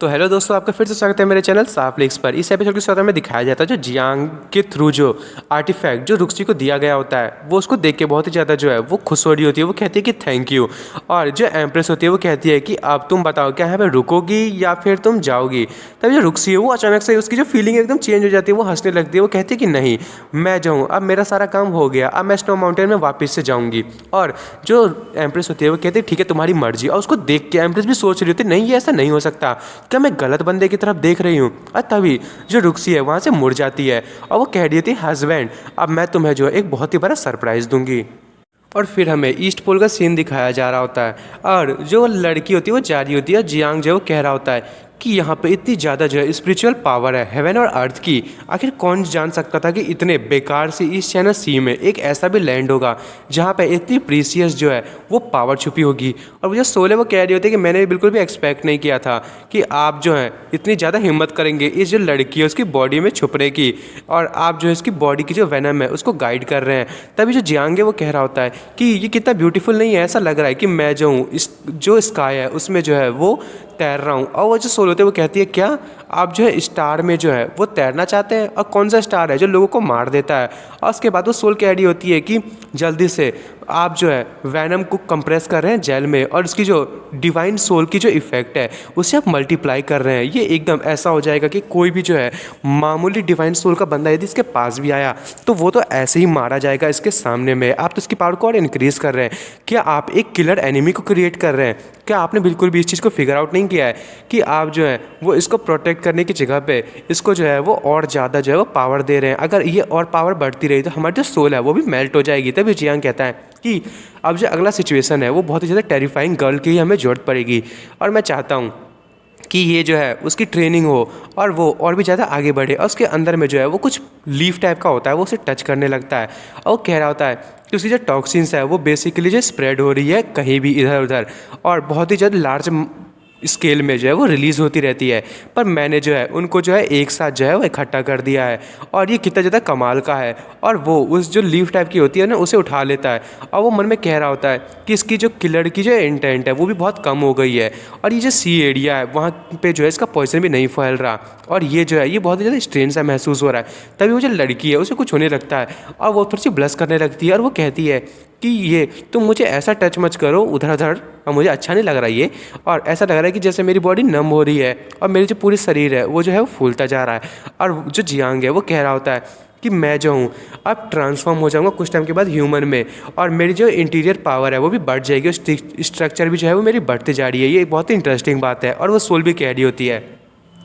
तो हेलो दोस्तों, आपका फिर से स्वागत है मेरे चैनल साफ लिक्स पर। इस एपिसोड के साथ में दिखाया जाता है जो जियांग के थ्रू जो आर्टिफैक्ट जो रुक्सी को दिया गया होता है वो उसको देख के बहुत ही ज़्यादा जो है वो खुश हो रही होती है। वो कहती है कि थैंक यू। और जो एम्प्रेस होती है वो कहती है कि अब तुम बताओ क्या यहाँ पे रुकोगी या फिर तुम जाओगी। तभी जो रुक्सी है वो अचानक से उसकी जो फीलिंग एकदम चेंज हो जाती है। वो हंसने लगती है। वो कहती है कि नहीं, मैं जाऊँ, अब मेरा सारा काम हो गया, अब मैं स्नो माउंटेन में वापस से जाऊँगी। और जो एम्प्रेस होती है वो कहती है ठीक है तुम्हारी मर्जी। और उसको देख के एम्प्रेस भी सोच रही होती है नहीं ये ऐसा नहीं हो सकता, क्या मैं गलत बंदे की तरफ देख रही हूँ। और तभी जो रुक्सी है वहाँ से मुड़ जाती है और वो कह रही थी हस्बैंड अब मैं तुम्हें जो है एक बहुत ही बड़ा सरप्राइज़ दूंगी। और फिर हमें ईस्ट पोल का सीन दिखाया जा रहा होता है और जो लड़की होती है वो जा रही होती है। जियांग जो है वो कह रहा होता है कि यहाँ पे इतनी ज़्यादा जो है स्पिरिचुअल पावर है हेवन और अर्थ की। आखिर कौन जान सकता था कि इतने बेकार सी ईस्ट चाइना सी में एक ऐसा भी लैंड होगा जहाँ पे इतनी प्रीसियस जो है वो पावर छुपी होगी। और वो जो सोल है वो कह रही होती है कि मैंने भी बिल्कुल भी एक्सपेक्ट नहीं किया था कि आप जो है इतनी ज़्यादा हिम्मत करेंगे इस जो लड़की है उसकी बॉडी में छुपने की, और आप जो है इसकी बॉडी की जो वेनम है उसको गाइड कर रहे हैं। तभी जो जियांग है वो कह रहा होता है कि ये कितना ब्यूटीफुल नहीं है, ऐसा लग रहा है कि मैं जो हूँ इस जो स्काई है उसमें जो है वो तैर रहा हूँ। और वो जो सोल होते हैं वो कहती है क्या आप जो है स्टार में जो है वो तैरना चाहते हैं, और कौन सा स्टार है जो लोगों को मार देता है। और उसके बाद वो सोल कह रही होती है कि जल्दी से आप जो है वैनम को कंप्रेस कर रहे हैं जेल में, और उसकी जो डिवाइन सोल की जो इफेक्ट है उसे आप मल्टीप्लाई कर रहे हैं। ये एकदम ऐसा हो जाएगा कि कोई भी जो है मामूली डिवाइन सोल का बंदा यदि इसके पास भी आया तो वो तो ऐसे ही मारा जाएगा इसके सामने में। आप तो इसकी पावर को और इंक्रीज कर रहे हैं। क्या आप एक किलर एनिमी को क्रिएट कर रहे हैं? क्या आपने बिल्कुल भी इस चीज़ को फिगर आउट नहीं किया है कि आप जो है वो इसको प्रोटेक्ट करने की जगह पे इसको जो है वो और ज़्यादा जो है वो पावर दे रहे हैं? अगर ये और पावर बढ़ती रही तो हमारी जो सोल है वो भी मेल्ट हो जाएगी। तभी जियांग कहता है कि अब जो अगला सिचुएशन है वो बहुत ही ज़्यादा टेरिफाइंग गर्ल की ही हमें ज़रूरत पड़ेगी, और मैं चाहता हूँ कि ये जो है उसकी ट्रेनिंग हो और वो और भी ज़्यादा आगे बढ़े। और उसके अंदर में जो है वो कुछ लीफ टाइप का होता है, वो उसे टच करने लगता है और वो कह रहा होता है कि उसकी जो टॉक्सिन्स है वो बेसिकली जो स्प्रेड हो रही है कहीं भी इधर उधर, और बहुत ही ज़्यादा लार्ज स्केल में जो है वो रिलीज़ होती रहती है। पर मैंने जो है उनको जो है एक साथ जो है वो इकट्ठा कर दिया है, और ये कितना ज़्यादा कमाल का है। और वो उस जो लीफ टाइप की होती है ना उसे उठा लेता है, और वो मन में कह रहा होता है कि इसकी जो किलर की जो इंटेंट है वो भी बहुत कम हो गई है, और ये जो सी एरिया है वहाँ पे जो है इसका पॉइजन भी नहीं फैल रहा, और ये जो है ये बहुत ही ज़्यादा स्ट्रेन सा महसूस हो रहा है। तभी वो जो लड़की है उसे कुछ होने लगता है और वो थोड़ी सी ब्लश करने लगती है, और वो कहती है कि ये तुम मुझे ऐसा टच मच करो उधर उधर, और मुझे अच्छा नहीं लग रहा ये, और ऐसा लग रहा है कि जैसे मेरी बॉडी नम हो रही है और मेरी जो पूरी शरीर है वो जो है वो फूलता जा रहा है। और जो जियांग है वो कह रहा होता है कि मैं जो हूँ अब ट्रांसफॉर्म हो जाऊँगा कुछ टाइम के बाद ह्यूमन में, और मेरी जो इंटीरियर पावर है वो भी बढ़ जाएगी, स्ट्रक्चर भी जो है वो मेरी बढ़ती जा रही है। ये बहुत ही इंटरेस्टिंग बात है। और वो सोल भी कह रही होती है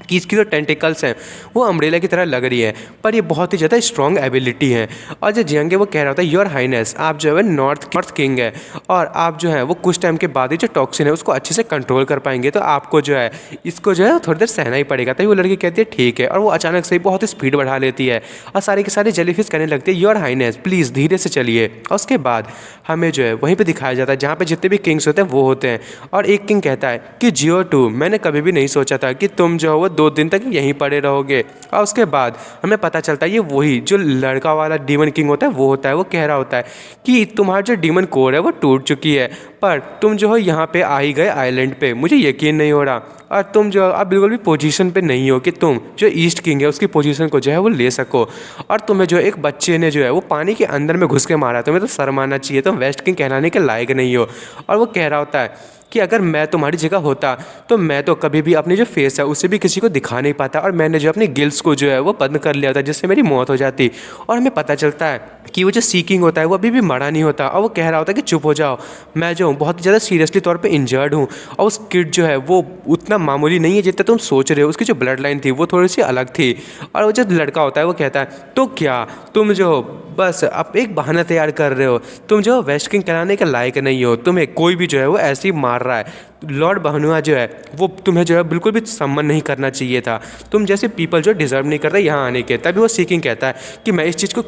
कि इसकी जो टेंटिकल्स हैं वो अम्ब्रेला की तरह लग रही है, पर ये बहुत ही ज़्यादा स्ट्रॉन्ग एबिलिटी है। और जो जियांग है वो कह रहा होता है योर हाइनेस आप जो है नॉर्थ किंग है, और आप जो है वो कुछ टाइम के बाद ही जो टॉक्सिन है उसको अच्छे से कंट्रोल कर पाएंगे, तो आपको जो है इसको जो है थोड़ी देर सहना ही पड़ेगा। तभी वो लड़की कहती है ठीक है, और वो अचानक से बहुत ही स्पीड बढ़ा लेती है और सारे के सारे जेलीफिश कहने लगते हैं योर हाइनेस प्लीज़ धीरे से चलिए। और उसके बाद हमें जो है वहीं पर दिखाया जाता है जहाँ पर जितने भी किंग्स होते हैं वो होते हैं, और एक किंग कहता है कि जियो टू मैंने कभी भी नहीं सोचा था कि तुम जो है 2 दिन तक यहीं पड़े रहोगे। और उसके बाद हमें पता चलता है ये वही जो लड़का वाला डीमन किंग होता है वो होता है। वो कह रहा होता है कि तुम्हारा जो डीमन कोर है वो टूट चुकी है, पर तुम जो हो यहाँ पे आ ही गए आइलैंड पे, मुझे यकीन नहीं हो रहा, और तुम जो अब बिल्कुल भी पोजीशन पे नहीं हो कि तुम जो ईस्ट किंग है उसकी पोजीशन को जो है वो ले सको। और तुम्हें जो एक बच्चे ने जो है वो पानी के अंदर में घुस के मारा, तुम्हें तो शर्म आना चाहिए, तुम वेस्ट किंग कहलाने के लायक नहीं हो। और वो कह रहा होता है कि अगर मैं तुम्हारी जगह होता तो मैं तो कभी भी अपनी जो फेस है उसे भी किसी को दिखा नहीं पाता, और मैंने जो अपनी गिल्स को जो है वो बंद कर लिया था जिससे मेरी मौत हो जाती। और हमें पता चलता है कि वो जो सीकिंग होता है वो अभी भी मरा नहीं होता, और वो कह रहा होता है कि चुप हो जाओ, मैं जो हूँ बहुत ज़्यादा सीरियसली तौर पे इंजर्ड हूँ, और उस किड जो है वो उतना मामूली नहीं है जितना तुम सोच रहे हो, उसकी जो ब्लड लाइन थी वो थोड़ी सी अलग थी। और वो जो लड़का होता है वो कहता है तो क्या तुम जो बस अब एक बहाना तैयार कर रहे हो, तुम जो वेस्ट किंग कहलाने के लायक नहीं हो, तुम्हें कोई भी जो है वो ऐसे ही मार रहा है। लॉर्ड बहनुआ जो है वो तुम्हें जो है बिल्कुल भी सम्मान नहीं करना चाहिए था, तुम जैसे पीपल जो डिज़र्व नहीं करते यहाँ आने के। तभी वो सीकिंग कहता है कि मैं इस चीज़ को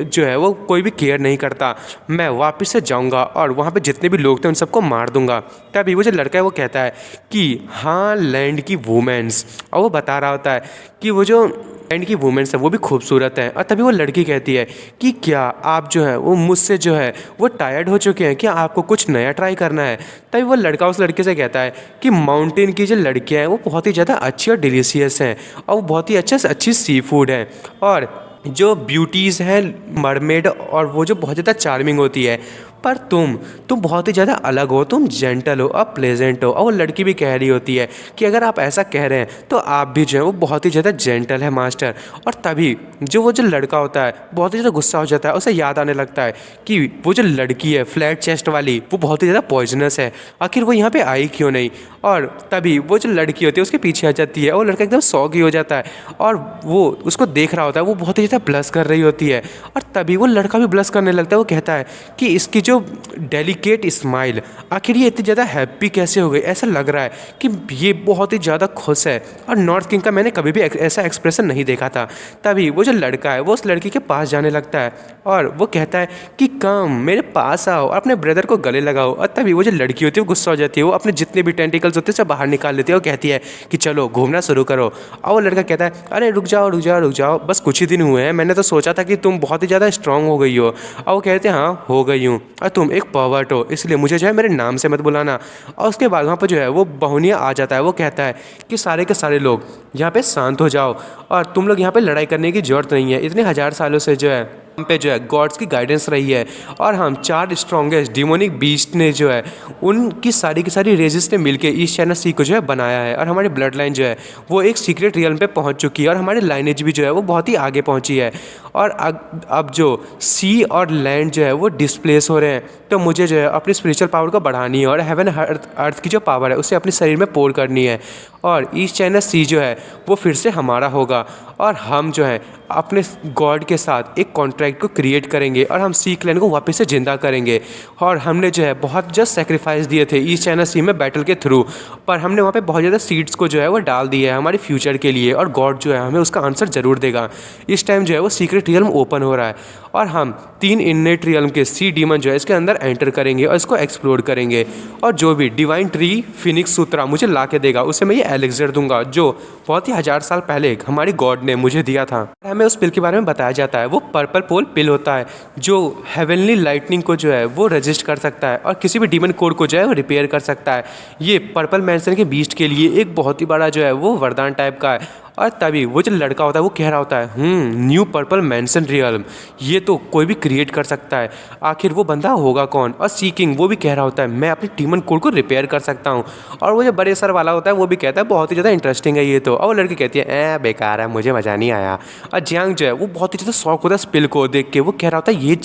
जो है वो कोई भी केयर नहीं करता, मैं वापस से जाऊँगा और वहाँ पे जितने भी लोग थे उन सबको मार दूंगा। तभी वो जो लड़का है वो कहता है कि हाँ लैंड की वुमेन्स, और वो बता रहा होता है कि वो जो एंड की वुमेन्स है वो भी खूबसूरत है। और तभी वो लड़की कहती है कि क्या आप जो है वो मुझसे जो है वो टायर्ड हो चुके हैं, क्या आपको कुछ नया ट्राई करना है। तभी वो लड़का उस लड़के से कहता है कि माउंटेन की जो लड़कियाँ हैं वो बहुत ही ज़्यादा अच्छी और डिलीशियस हैं और वो बहुत ही अच्छी सी फूड है, और जो ब्यूटीज़ हैं मरमेड और वो जो बहुत ज़्यादा चार्मिंग होती है, पर तुम बहुत ही ज़्यादा अलग हो, तुम जेंटल हो और प्लेजेंट हो। और वो लड़की भी कह रही होती है कि अगर आप ऐसा कह रहे हैं तो आप भी जो है वो बहुत ही ज़्यादा जेंटल है मास्टर। और तभी वो जो लड़का होता है बहुत ही ज़्यादा गुस्सा हो जाता है, उसे याद आने लगता है कि वो जो लड़की है फ्लैट चेस्ट वाली वो बहुत ही ज़्यादा पॉइजनस है, आखिर वो यहाँ पे आई क्यों नहीं। और तभी वो जो लड़की होती है उसके पीछे आ जाती है और वो लड़का एकदम सौगी हो जाता है और वो उसको देख रहा होता है, वो बहुत ही ज़्यादा ब्लश कर रही होती है। और तभी वो लड़का भी ब्लश करने लगता है, वो कहता है कि इसकी जो डेलिकेट स्माइल, आखिर ये इतनी ज़्यादा हैप्पी कैसे हो गई, ऐसा लग रहा है कि ये बहुत ही ज़्यादा खुश है। और नॉर्थ किंग का मैंने कभी भी ऐसा एक्सप्रेशन नहीं देखा था। तभी वो जो लड़का है वो उस लड़की के पास जाने लगता है और वो कहता है कि कम मेरे पास आओ, अपने ब्रदर को गले लगाओ। और तभी वो जो लड़की होती है वो गुस्सा हो जाती है, वो अपने जितने भी टेंटिकल्स होते हैं सब बाहर निकाल लेती है और कहती है कि चलो घूमना शुरू करो। और वो लड़का कहता है अरे रुक जाओ रुक जाओ रुक जाओ, बस कुछ ही दिन हुए हैं, मैंने तो सोचा था कि तुम बहुत ही ज़्यादा स्ट्रांग हो गई हो। और वो कहते हैं हाँ हो गई हूँ, और तुम एक पर्वर्ट हो, इसलिए मुझे जो है मेरे नाम से मत बुलाना। और उसके बाद वहाँ पर जो है वो बहुनिया आ जाता है, वो कहता है कि सारे के सारे लोग यहाँ पे शांत हो जाओ और तुम लोग यहाँ पे लड़ाई करने की ज़रूरत नहीं है। इतने हज़ार सालों से जो है हम पे जो है गॉड्स की गाइडेंस रही है और हम 4 स्ट्रॉन्गेस्ट डिमोनिक बीस्ट ने जो है उनकी सारी की सारी रेजेस ने मिलके ईस्ट चाइना सी को जो है बनाया है। और हमारी ब्लड लाइन जो है वो एक सीक्रेट रियल्म पे पहुंच चुकी है और हमारी लाइनेज भी जो है वो बहुत ही आगे पहुंची है। और अब जो सी और लैंड जो है वो डिस्प्लेस हो रहे हैं, तो मुझे जो है अपनी स्पिरिचुअल पावर को बढ़ानी है और हेवन अर्थ की जो पावर है उसे अपने शरीर में पोर करनी है। और ईस्ट चाइना सी जो है वो फिर से हमारा होगा और हम जो है अपने गॉड के साथ एक कॉन्ट्रैक्ट को क्रिएट करेंगे और हम सी क्लैन को वापस से जिंदा करेंगे। और हमने जो है बहुत जस्ट सेक्रीफाइस दिए थे ईस्ट चाइना सी में बैटल के थ्रू, पर हमने वहाँ पे बहुत ज़्यादा सीड्स को जो है वो डाल दिया है हमारे फ्यूचर के लिए, और गॉड जो है हमें उसका आंसर ज़रूर देगा। इस टाइम जो है वो सीक्रेट रियल्म ओपन हो रहा है और हम 3 इननेट रियल्म के सी डीमन जो है इसके अंदर एंटर करेंगे और इसको एक्सप्लोर करेंगे। और जो भी डिवाइन ट्री फिनिक्स सूत्रा मुझे ला के देगा उसे मैं ये एलेक्सर दूंगा, जो बहुत ही 1000 साल पहले हमारी गॉड ने मुझे दिया था। हमें उस पिल के बारे में बताया जाता है, वो पर्पल पोल पिल होता है जो हेवनली लाइटनिंग को जो है वो रजिस्ट कर सकता है और किसी भी डीमन कोड को जो है वो रिपेयर कर सकता है। ये पर्पल मैंसन के बीस्ट के लिए एक बहुत ही बड़ा जो है वो वरदान टाइप का है। और तभी वो जो लड़का होता है वो कह रहा होता है न्यू पर्पल मैंसन रियल्म, ये तो कोई भी क्रिएट कर सकता है, आखिर वो बंदा होगा कौन। और सीकिंग वो भी कह रहा होता है मैं अपनी डीमन कोड को रिपेयर कर सकता हूँ। और वो जो बड़े सर वाला होता है वो भी कहता है बहुत ही ज़्यादा इंटरेस्टिंग है ये तो। और वो लड़की कहती है बेकार है, मुझे मज़ा नहीं आया। और जियांग जो है वो बहुत ही ज़्यादा शौक होता है स्पिल को देख के, वो कह रहा होता है ये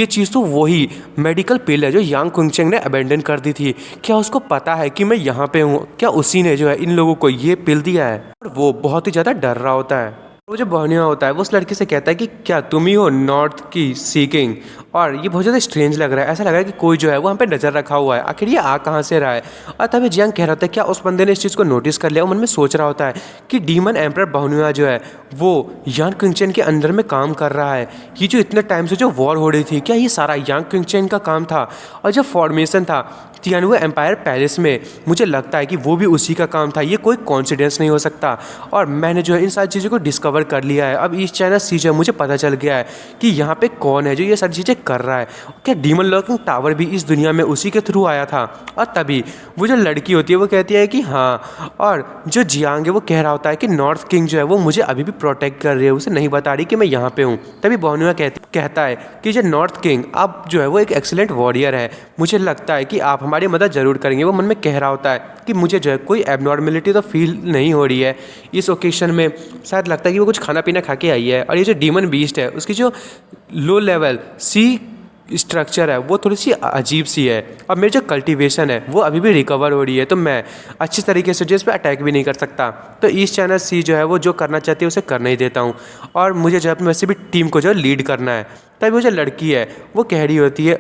चीज़ तो वही मेडिकल पिल है जो यांग कुंगचेंग ने अबेंडन कर दी थी, क्या उसको पता है कि मैं यहाँ पे हूँ, क्या उसी ने जो है इन लोगों को ये पिल दिया है। और वो बहुत ही ज़्यादा डर रहा होता है। वो जो बहनिया होता है वो उस लड़की से कहता है कि क्या तुम ही हो नॉर्थ की सीकिंग। और ये बहुत ज़्यादा स्ट्रेंज लग रहा है, ऐसा लग रहा है कि कोई जो है वो हम पे नज़र रखा हुआ है, आखिर ये आ कहाँ से रहा है। और तभी जियांग कह रहा होता है क्या उस बंदे ने इस चीज़ को नोटिस कर लिया। वो मन में सोच रहा होता है कि डीमन एम्परर बहुनिया जो है वो यांग कुंगचेन के अंदर में काम कर रहा है। ये जो इतने टाइम से जो वॉर हो रही थी, क्या ये सारा यांग कुंगचेन का काम था। और जब फॉर्मेशन था तियानवे एम्पायर पैलेस में, मुझे लगता है कि वो भी उसी का काम था, ये कोई कॉन्सिडेंस नहीं हो सकता। और मैंने जो है इन सारी चीज़ों को डिस्कवर कर लिया है। अब ईस्ट चाइना सी जो मुझे पता चल गया है कि यहाँ पे कौन है जो ये सारी चीज़ें कर रहा है। क्या डीमन लॉकिंग टावर भी इस दुनिया में उसी के थ्रू आया था। और तभी वो जो लड़की होती है वो कहती है कि हाँ, और जो जियांग है वो कह रहा होता है कि नॉर्थ किंग जो है वो मुझे अभी भी प्रोटेक्ट कर रही है, उसे नहीं बता रही कि मैं यहाँ पे हूँ। तभी बहुनिया कहता है कि जो नॉर्थ किंग अब जो है वो एक एक्सीलेंट वॉरियर है, मुझे लगता है कि आप हमारी मदद ज़रूर करेंगे। वो मन में कह रहा होता है कि मुझे जो है कोई एबनॉर्मेलिटी तो फील नहीं हो रही है इस ओकेशन में, शायद लगता है कि वो कुछ खाना पीना खा के आई है। और ये जो डीमन बीस्ट है उसकी जो लो लेवल सी स्ट्रक्चर है वो थोड़ी सी अजीब सी है, और मेरी जो कल्टीवेशन है वो अभी भी रिकवर हो रही है, तो मैं अच्छी तरीके से जो इस पर अटैक भी नहीं कर सकता। तो ईस्ट चाइना सी जो है वो जो करना चाहती है उसे करने ही देता हूँ, और मुझे जो है वैसे भी टीम को जो है लीड करना है। तभी वो जो लड़की है वो कह रही होती है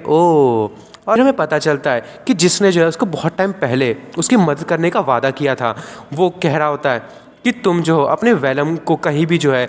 और हमें पता चलता है कि जिसने जो है उसको बहुत टाइम पहले उसकी मदद करने का वादा किया था, वो कह रहा होता है कि तुम जो हो अपने वेलम को कहीं भी जो है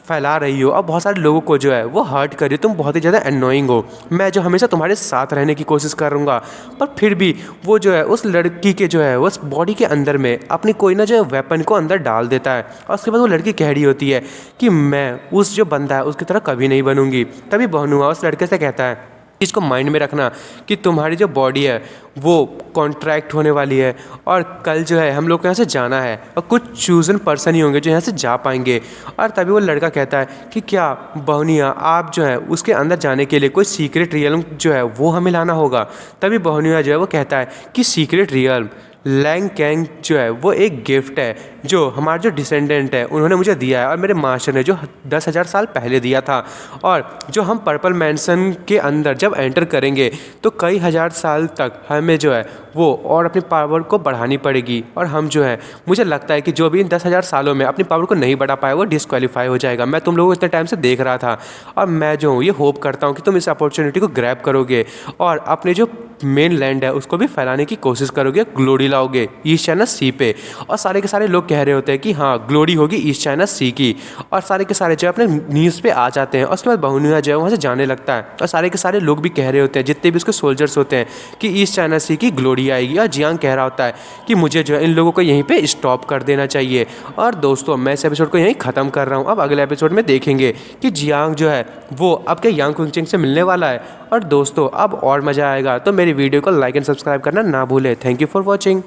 फैला रही हो और बहुत सारे लोगों को जो है वो हर्ट कर रही हो, तुम बहुत ही ज़्यादा एनोइंग हो। मैं जो हमेशा तुम्हारे साथ रहने की कोशिश करूँगा, पर फिर भी वो जो है उस लड़की के जो है उस बॉडी के अंदर में अपनी कोई ना जो है वेपन को अंदर डाल देता है। और उसके बाद वो लड़की कह रही होती है कि मैं उस जो बंदा है उसकी तरह कभी नहीं बनूंगी। तभी बहुनुआ उस लड़के से कहता है, इसको माइंड में रखना कि तुम्हारी जो बॉडी है वो कॉन्ट्रैक्ट होने वाली है और कल जो है हम लोग को यहाँ से जाना है और कुछ चूजन पर्सन ही होंगे जो यहाँ से जा पाएंगे। और तभी वो लड़का कहता है कि क्या बहुनिया आप जो है उसके अंदर जाने के लिए कोई सीक्रेट रियल्म जो है वो हमें लाना होगा। तभी बहुनिया जो है वो कहता है कि सीक्रेट रियल्म लैंग कैंग जो है वो एक गिफ्ट है जो हमारा जो डिसेंडेंट है उन्होंने मुझे दिया है और मेरे मास्टर ने जो 10,000 साल पहले दिया था। और जो हम पर्पल मैंसन के अंदर जब एंटर करेंगे तो कई हज़ार साल तक हमें जो है वो और अपनी पावर को बढ़ानी पड़ेगी। और हम जो है मुझे लगता है कि जो भी इन 10,000 सालों में अपनी पावर को नहीं बढ़ा पाए वो डिस्क्वालीफाई हो जाएगा। मैं तुम लोगों को इतने टाइम से देख रहा था और मैं जो हूँ ये होप करता हूँ कि तुम इस अपॉर्चुनिटी को ग्रैब करोगे और अपने जो मेन लैंड है उसको भी फैलाने की कोशिश करोगे, ग्लोरी लाओगे ईस्ट चाइना सी पे। और सारे के सारे लोग कह रहे होते हैं कि हाँ ग्लोरी होगी ईस्ट चाइना सी की। और सारे के सारे जो है अपने न्यूज़ पे आ जाते हैं और उसके बाद बहुनिया जो है वहाँ से जाने लगता है। और सारे के सारे लोग भी कह रहे होते हैं जितने भी उसके सोल्जर्स होते हैं कि ईस्ट चाइना सी की ग्लोरी आएगी। और जियांग कह रहा होता है कि मुझे जो है इन लोगों को यहीं पर स्टॉप कर देना चाहिए। और दोस्तों मैं इस एपिसोड को यहीं ख़त्म कर रहा हूँ। अब अगले एपिसोड में देखेंगे कि जियांग जो है वो अब क्या यांग कुंगचेंग से मिलने वाला है। और दोस्तों अब और मज़ा आएगा, तो मेरी वीडियो को लाइक एंड सब्सक्राइब करना ना भूलें। Thank you for watching.